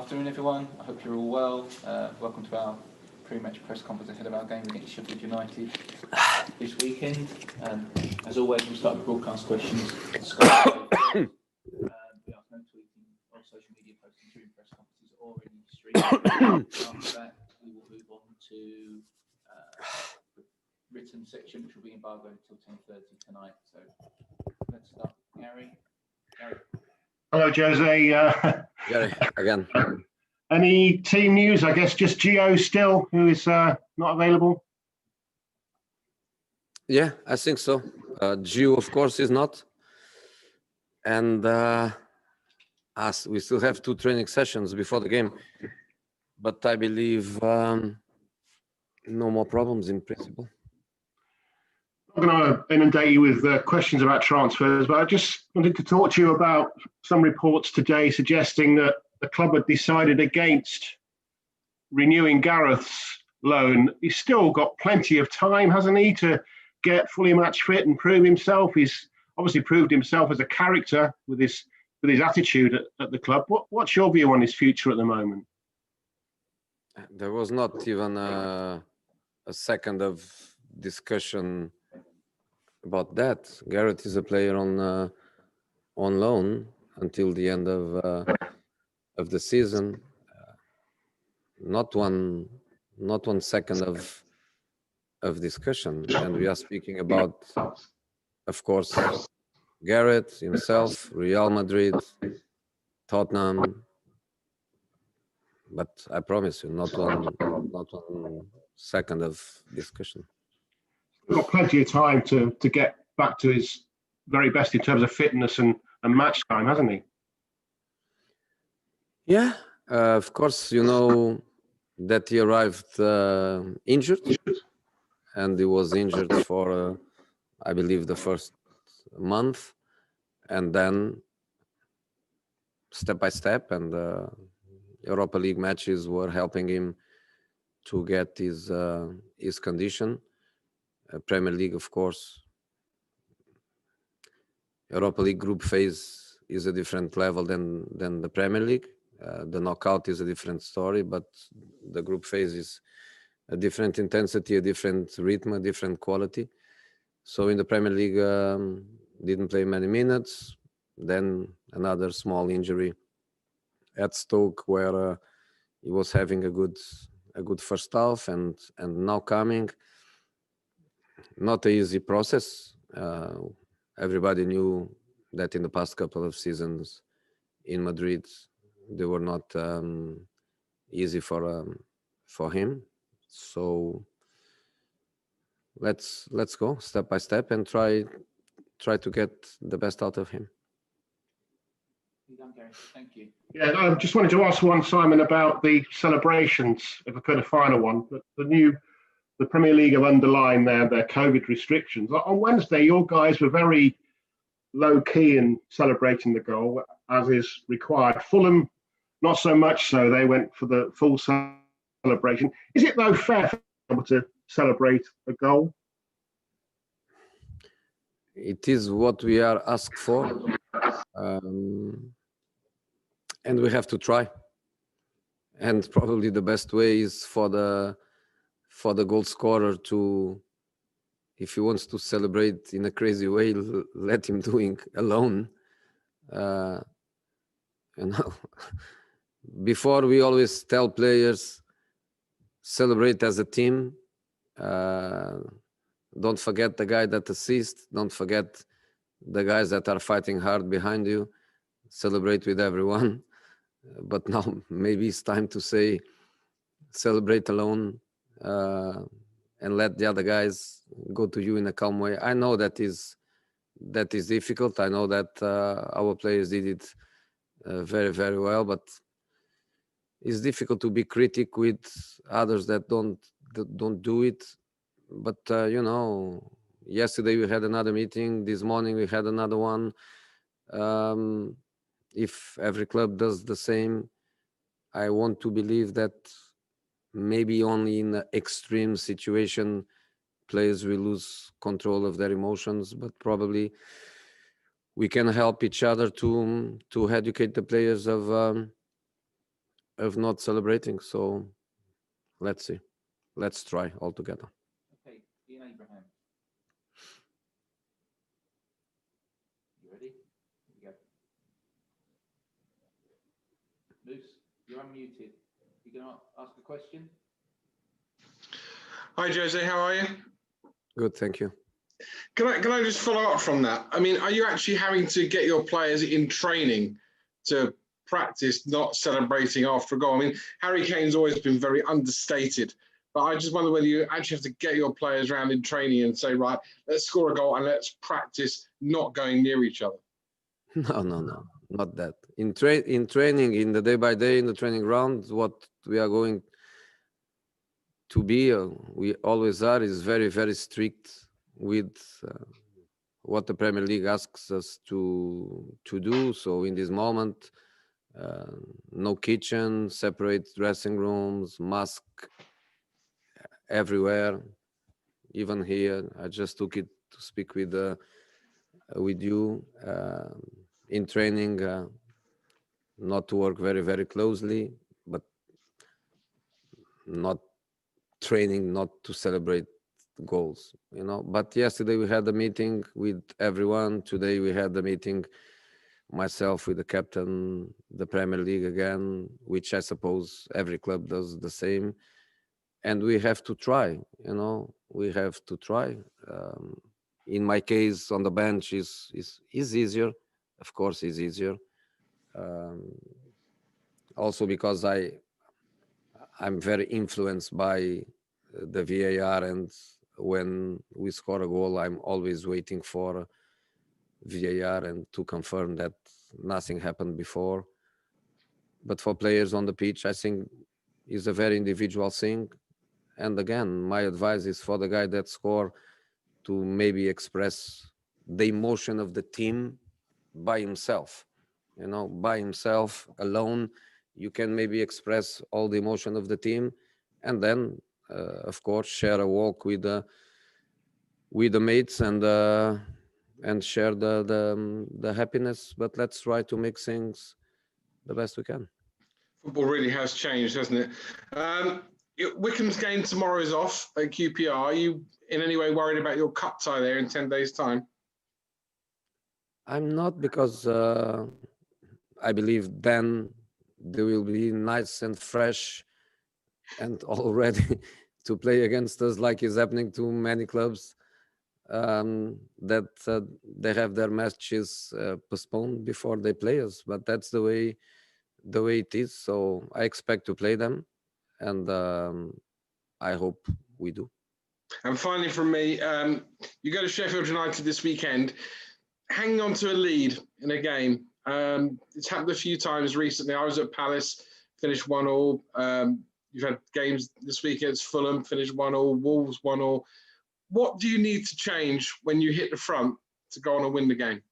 Afternoon, everyone. I hope you're all well. Welcome to our pre-match press conference ahead of our game against Sheffield United this weekend. As always, we'll start with broadcast questions. We ask no tweeting or social media posting during press conferences or in the stream. After that, we will move on to the written section, which will be embargoed until 10:30 tonight. So let's start. Gary. Hello, Jose. Gary, again. Any team news? I guess just Gio still, who is not available. Yeah, I think so. Gio, of course, is not. And us, we still have 2 training sessions before the game. But I believe no more problems in principle. I'm going to inundate you with questions about transfers, but I just wanted to talk to you about some reports today suggesting that the club had decided against renewing Gareth's loan. He's still got plenty of time, hasn't he, to get fully match fit and prove himself. He's obviously proved himself as a character with his attitude at the club. What's your view on his future at the moment? There was not even a second of discussion about that. Gareth is a player on loan until the end of the season. Not one second of discussion, and we are speaking about, of course, Gareth himself, Real Madrid, Tottenham. But I promise you, not one second of discussion. He's got plenty of time to get back to his very best in terms of fitness and match time, hasn't he? Yeah, of course, you know that he arrived injured, and he was injured for, I believe, the first month, and then step by step, and Europa League matches were helping him to get his condition. Premier League, of course. Europa League group phase is a different level than the Premier League. The knockout is a different story, but the group phase is a different intensity, a different rhythm, a different quality. So in the Premier League, didn't play many minutes. Then another small injury at Stoke, where he was having a good first half, and now coming. Not an easy process. Everybody knew that in the past couple of seasons in Madrid, they were not easy for him. So let's go step by step and try to get the best out of him. Thank you. Yeah, I just wanted to ask one, Simon, about the celebrations, if I could, a final one. The Premier League have underlined their COVID restrictions. On Wednesday, your guys were very low-key in celebrating the goal, as is required. Fulham, not so much so. They went for the full celebration. Is it, though, fair for people to celebrate a goal? It is what we are asked for. And we have to try. And probably the best way is for the goal scorer to, if he wants to celebrate in a crazy way, let him doing alone. Before, we always tell players, celebrate as a team. Don't forget the guy that assists. Don't forget the guys that are fighting hard behind you. Celebrate with everyone. But now maybe it's time to say, celebrate alone. And let the other guys go to you in a calm way. I know that is difficult. I know that our players did it very, very well, but it's difficult to be critic with others that don't do it. But yesterday we had another meeting. This morning we had another one. If every club does the same, I want to believe that maybe only in an extreme situation players will lose control of their emotions, but probably we can help each other to educate the players of of not celebrating. So let's see. Let's try all together. Okay, Ian Abraham. You ready? Here we go. Moose, you're unmuted. You going to ask a question? Hi, Jose. How are you? Good, thank you. Can I just follow up from that? I mean, are you actually having to get your players in training to practice not celebrating after a goal? I mean, Harry Kane's always been very understated, but I just wonder whether you actually have to get your players around in training and say, right, let's score a goal and let's practice not going near each other. No, not that. In training, in the day by day, in the training ground, what we are going to be, we always are, is very, very strict with what the Premier League asks us to do. So in this moment, no kitchen, separate dressing rooms, mask everywhere, even here. I just took it to speak with you in training, not to work very, very closely, but not training, not to celebrate goals, you know. But yesterday we had a meeting with everyone. Today we had a meeting, myself with the captain, the Premier League again, which I suppose every club does the same. And we have to try, you know, we have to try. In my case, on the bench is easier. Of course, is easier. Also because I'm very influenced by the VAR, and when we score a goal, I'm always waiting for VAR and to confirm that nothing happened before. But for players on the pitch, I think is a very individual thing. And again, my advice is for the guy that score to maybe express the emotion of the team by himself. You know, by himself, alone, you can maybe express all the emotion of the team, and then, of course, share a walk with the mates and share the happiness. But let's try to make things the best we can. Football really has changed, hasn't it? Wickham's game tomorrow is off at QPR. Are you in any way worried about your cup tie there in 10 days' time? I'm not, because I believe then they will be nice and fresh and all ready to play against us, like is happening to many clubs, that they have their matches postponed before they play us. But that's the way it is. So I expect to play them, and I hope we do. And finally from me, you go to Sheffield United this weekend, hanging on to a lead in a game. It's happened a few times recently. I was at Palace, finished 1-1. You've had games this week against Fulham, finished 1-1, Wolves 1-1. What do you need to change when you hit the front to go on and win the game?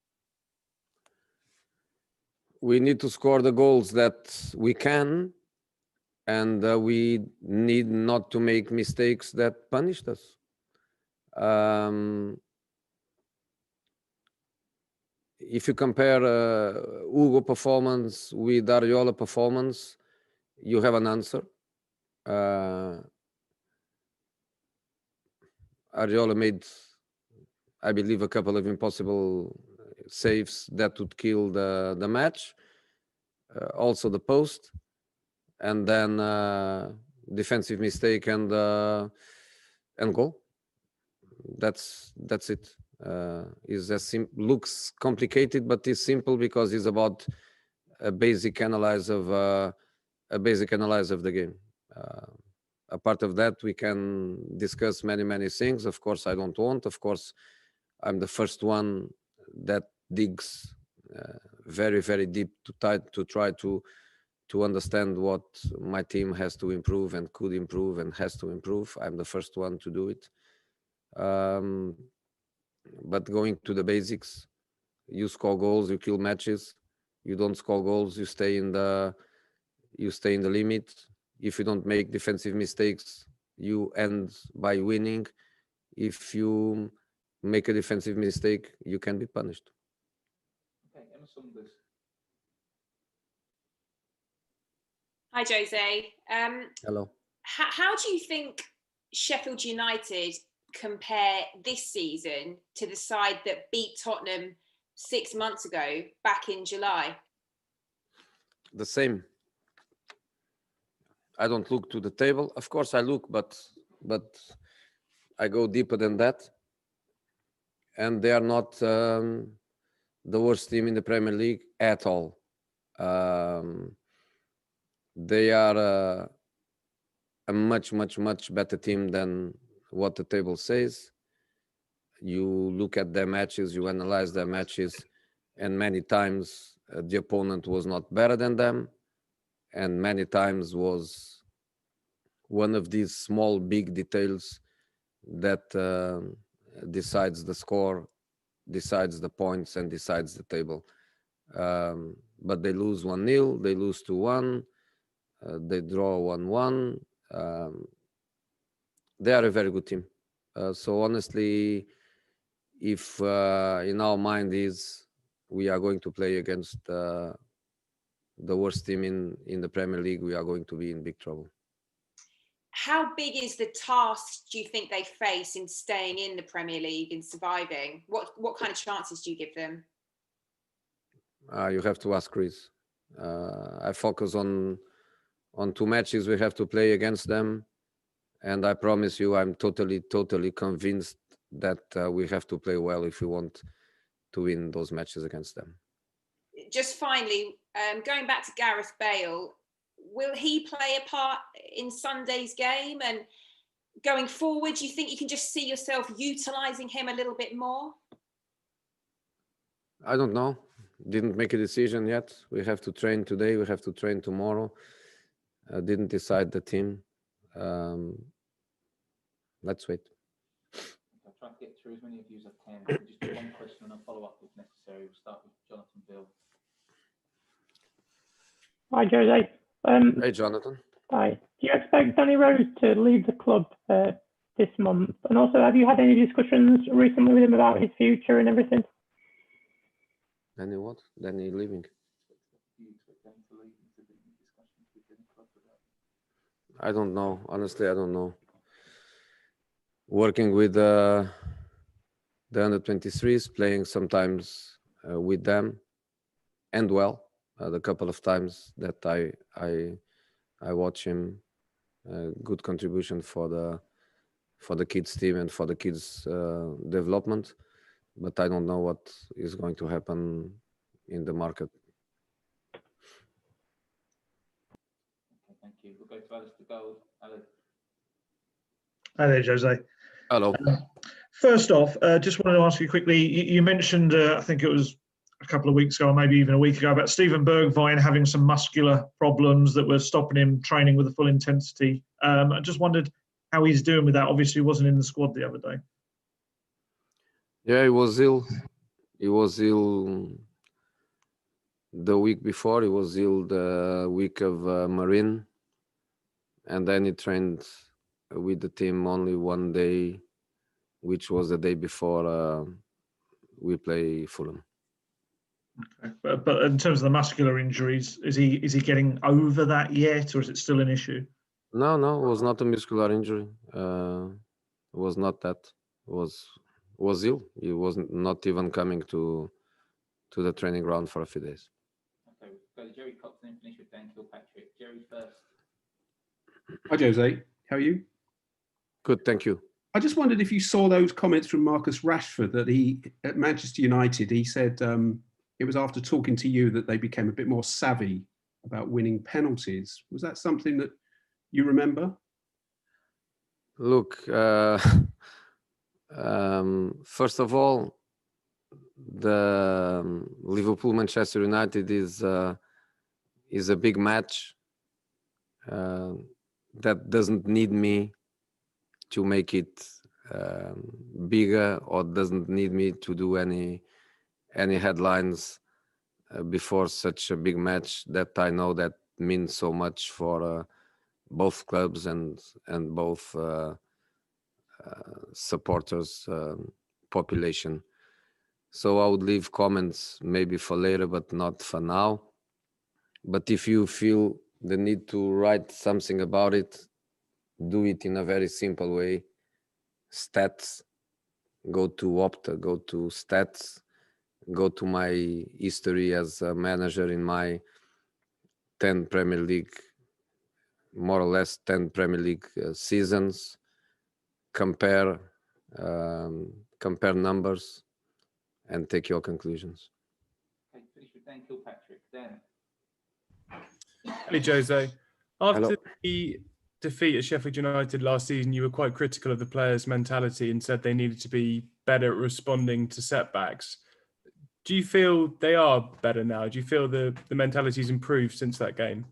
We need to score the goals that we can, and we need not to make mistakes that punished us. If you compare Hugo performance with Ariola performance, you have an answer. Ariola made, I believe, a couple of impossible saves that would kill the match. Also the post, and then defensive mistake and goal. That's it. Looks complicated, but it's simple because it's about a basic analysis of the game. A part of that we can discuss many things. Of course, I don't want. Of course, I'm the first one that digs very, very deep to try to understand what my team has to improve and could improve and has to improve. I'm the first one to do it. But going to the basics, you score goals, you kill matches. You don't score goals, you stay in the limit. If you don't make defensive mistakes, you end by winning. If you make a defensive mistake, you can be punished. Okay, Emma Saunders. Hi, Jose. Hello. How do you think Sheffield United compare this season to the side that beat Tottenham 6 months ago, back in July? The same. I don't look to the table. Of course, I look, but I go deeper than that. And they are not the worst team in the Premier League at all. They are a much better team than what the table says. You look at their matches, you analyze their matches, and many times the opponent was not better than them, and many times was one of these small big details that decides the score, decides the points, and decides the table. But they lose 1-0, they lose 2-1, they draw 1-1. They are a very good team. So honestly, if in our mind is we are going to play against the worst team in the Premier League, we are going to be in big trouble. How big is the task do you think they face in staying in the Premier League and surviving? What kind of chances do you give them? You have to ask Chris. I focus on 2 matches we have to play against them, and I promise you, I'm totally convinced that we have to play well if we want to win those matches against them. Just finally, going back to Gareth Bale, will he play a part in Sunday's game? And going forward, do you think you can just see yourself utilising him a little bit more? I don't know. Didn't make a decision yet. We have to train today. We have to train tomorrow. Didn't decide the team. Let's wait. I'll try to get through as many of you as I can. Just do one question and a follow-up if necessary. We'll start with Jonathan Bill. Hi, Jose. Hey, Jonathan. Hi. Do you expect Danny Rose to leave the club this month? And also, have you had any discussions recently with him about his future and everything? Danny what? Danny leaving? Do you expect Danny to leave? Has there been any discussions with any club about it? I don't know. Honestly, I don't know. Working with the under-23s, playing sometimes with them, and well, the couple of times that I watch him, good contribution for the kids team and for the kids development, but I don't know what is going to happen in the market. Okay, thank you. We'll go to Alistair Gold. Alice. Hi there, Jose. Hello. First off, just wanted to ask you quickly, you mentioned, I think it was a couple of weeks ago, or maybe even a week ago, about Steven Bergwijn having some muscular problems that were stopping him training with a full intensity. I just wondered how he's doing with that. Obviously, he wasn't in the squad the other day. Yeah, he was ill. He was ill the week before. He was ill the week of Marine. And then he trained with the team only one day, which was the day before we play Fulham. Okay. But in terms of the muscular injuries, is he getting over that yet, or is it still an issue? No, it was not a muscular injury. It was not that. It was ill. He was not even coming to the training ground for a few days. Okay, we'll go to Jerry Cox and then finish with Dan Kilpatrick. Jerry first. Hi, Jose. How are you? Good, thank you. I just wondered if you saw those comments from Marcus Rashford that he, at Manchester United, he said it was after talking to you that they became a bit more savvy about winning penalties. Was that something that you remember? Look, first of all, the Liverpool-Manchester United is a big match that doesn't need me to make it bigger, or doesn't need me to do any headlines before such a big match that I know that means so much for both clubs and both supporters population. So I would leave comments maybe for later, but not for now. But if you feel the need to write something about it, do it in a very simple way. Stats, go to Opta, go to stats, go to my history as a manager in my 10 Premier League, more or less 10 Premier League seasons, compare numbers and take your conclusions. Okay, finish with Dan Kilpatrick. Dan. Hey, Jose. After Hello. the defeat at Sheffield United last season, you were quite critical of the players' mentality and said they needed to be better at responding to setbacks. Do you feel they are better now? Do you feel the mentality's improved since that game?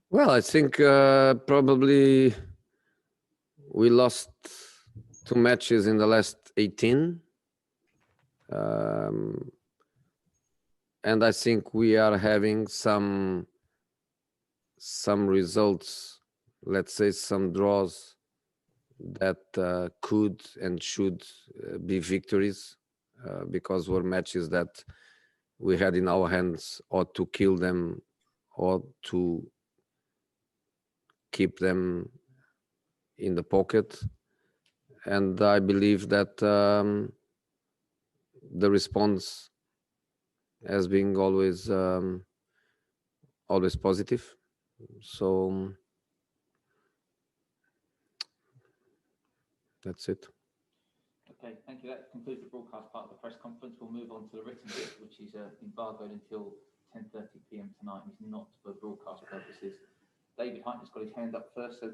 Well, I think probably we lost 2 matches in the last 18. And I think we are having some results, let's say some draws that could and should be victories, because were matches that we had in our hands, or to kill them or to keep them in the pocket. And I believe that the response has been always positive. So that's it. Okay, thank you. That concludes the broadcast part of the press conference. We'll move on to the written bit, which is embargoed until 10:30 p.m. tonight. It's not for broadcast purposes. David Hytner's got his hand up first. So